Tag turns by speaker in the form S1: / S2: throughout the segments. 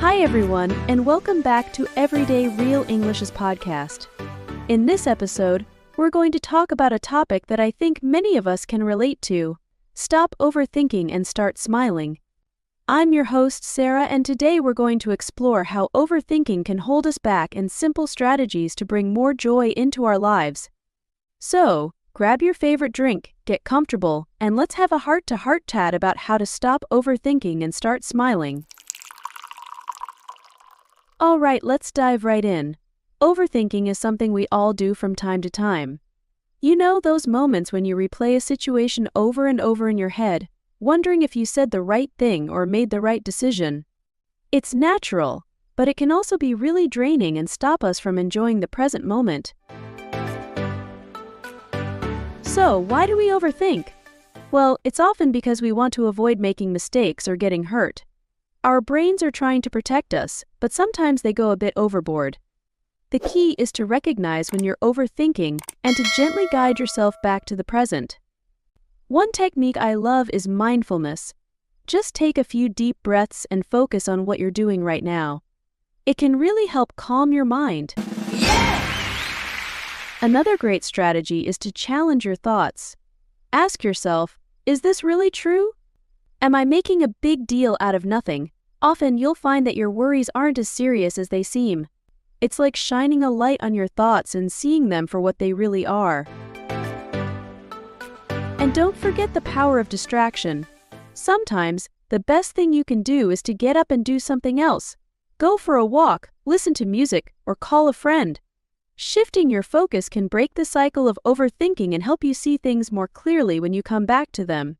S1: Hi everyone, and welcome back to Everyday Real English's podcast. In this episode, we're going to talk about a topic that I think many of us can relate to. Stop overthinking and start smiling. I'm your host, Sarah, and today we're going to explore how overthinking can hold us back and simple strategies to bring more joy into our lives. So, grab your favorite drink, get comfortable, and let's have a heart-to-heart chat about how to stop overthinking and start smiling. Alright, let's dive right in. Overthinking is something we all do from time to time. You know those moments when you replay a situation over and over in your head, wondering if you said the right thing or made the right decision. It's natural, but it can also be really draining and stop us from enjoying the present moment. So, why do we overthink? Well, it's often because we want to avoid making mistakes or getting hurt. Our brains are trying to protect us, but sometimes they go a bit overboard. The key is to recognize when you're overthinking and to gently guide yourself back to the present. One technique I love is mindfulness. Just take a few deep breaths and focus on what you're doing right now. It can really help calm your mind. Another great strategy is to challenge your thoughts. Ask yourself, is this really true? Am I making a big deal out of nothing? Often you'll find that your worries aren't as serious as they seem. It's like shining a light on your thoughts and seeing them for what they really are. And don't forget the power of distraction. Sometimes, the best thing you can do is to get up and do something else. Go for a walk, listen to music, or call a friend. Shifting your focus can break the cycle of overthinking and help you see things more clearly when you come back to them.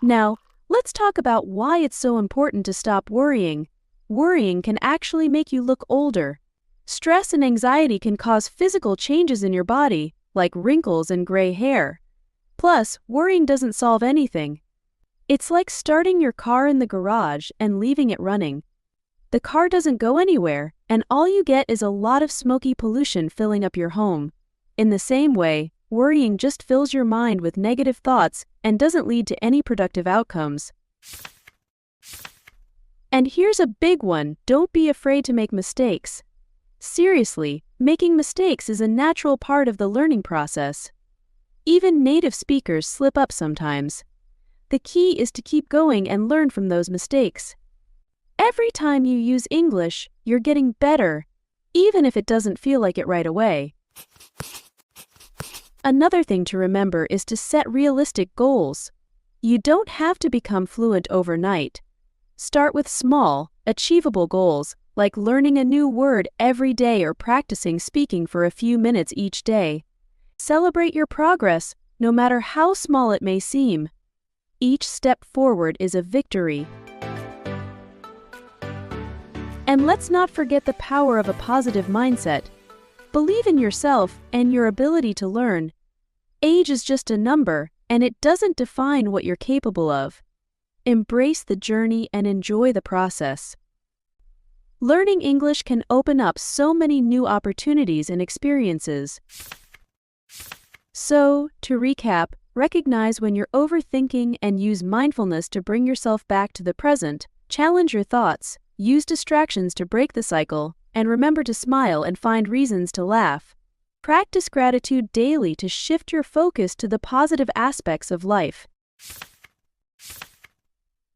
S1: Now, let's talk about why it's so important to stop worrying. Worrying can actually make you look older. Stress and anxiety can cause physical changes in your body, like wrinkles and gray hair. Plus, worrying doesn't solve anything. It's like starting your car in the garage and leaving it running. The car doesn't go anywhere, and all you get is a lot of smoky pollution filling up your home. In the same way, worrying just fills your mind with negative thoughts and doesn't lead to any productive outcomes. And here's a big one: don't be afraid to make mistakes. Seriously, making mistakes is a natural part of the learning process. Even native speakers slip up sometimes. The key is to keep going and learn from those mistakes. Every time you use English, you're getting better, even if it doesn't feel like it right away. Another thing to remember is to set realistic goals. You don't have to become fluent overnight. Start with small, achievable goals, like learning a new word every day or practicing speaking for a few minutes each day. Celebrate your progress, no matter how small it may seem. Each step forward is a victory. And let's not forget the power of a positive mindset. Believe in yourself and your ability to learn. Age is just a number, and it doesn't define what you're capable of. Embrace the journey and enjoy the process. Learning English can open up so many new opportunities and experiences. So, to recap, recognize when you're overthinking and use mindfulness to bring yourself back to the present. Challenge your thoughts, use distractions to break the cycle, and remember to smile and find reasons to laugh. Practice gratitude daily to shift your focus to the positive aspects of life.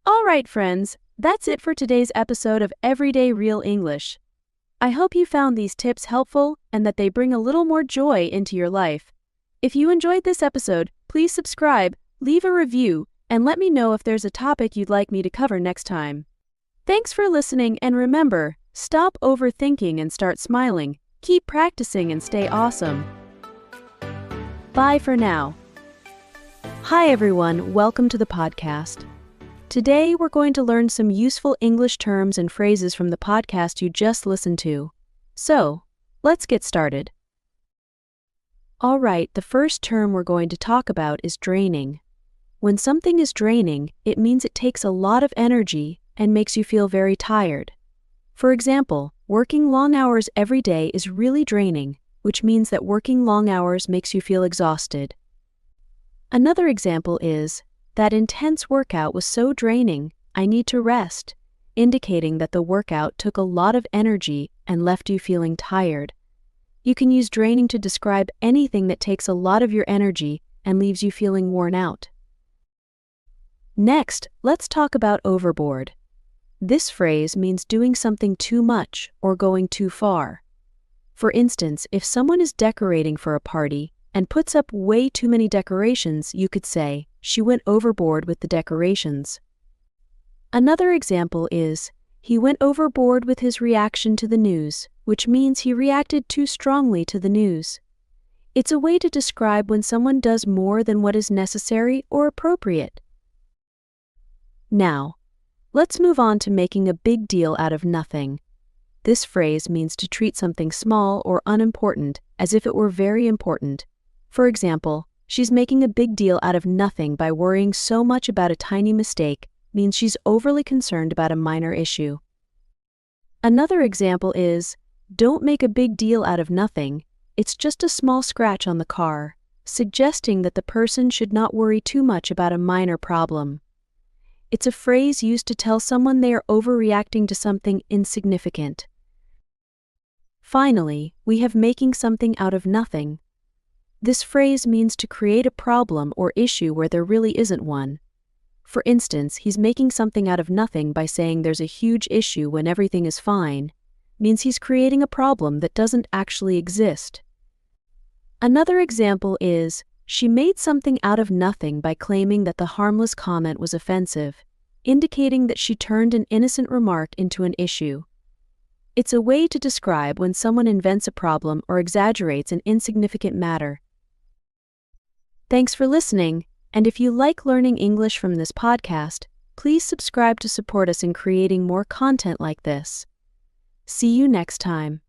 S1: Alright friends, that's it for today's episode of Everyday Real English. I hope you found these tips helpful and that they bring a little more joy into your life. If you enjoyed this episode, please subscribe, leave a review, and let me know if there's a topic you'd like me to cover next time. Thanks for listening, and remember, stop overthinking and start smiling. Keep practicing and stay awesome. Bye for now. Hi everyone, welcome to the podcast. Today we're going to learn some useful English terms and phrases from the podcast you just listened to. So, let's get started. Alright, the first term we're going to talk about is draining. When something is draining, it means it takes a lot of energy and makes you feel very tired. For example, working long hours every day is really draining, which means that working long hours makes you feel exhausted. Another example is, that intense workout was so draining, "I need to rest," indicating that the workout took a lot of energy and left you feeling tired. You can use draining to describe anything that takes a lot of your energy and leaves you feeling worn out. Next, let's talk about overboard. This phrase means doing something too much or going too far. For instance, if someone is decorating for a party and puts up way too many decorations, you could say, "She went overboard with the decorations." Another example is, "He went overboard with his reaction to the news," which means he reacted too strongly to the news. It's a way to describe when someone does more than what is necessary or appropriate. Now, let's move on to making a big deal out of nothing. This phrase means to treat something small or unimportant as if it were very important. For example, "She's making a big deal out of nothing by worrying so much about a tiny mistake," means she's overly concerned about a minor issue. Another example is, "Don't make a big deal out of nothing. It's just a small scratch on the car," suggesting that the person should not worry too much about a minor problem. It's a phrase used to tell someone they are overreacting to something insignificant. Finally, we have making something out of nothing. This phrase means to create a problem or issue where there really isn't one. For instance, "He's making something out of nothing by saying there's a huge issue when everything is fine," means he's creating a problem that doesn't actually exist. Another example is, "She made something out of nothing by claiming that the harmless comment was offensive," indicating that she turned an innocent remark into an issue. It's a way to describe when someone invents a problem or exaggerates an insignificant matter. Thanks for listening, and if you like learning English from this podcast, please subscribe to support us in creating more content like this. See you next time.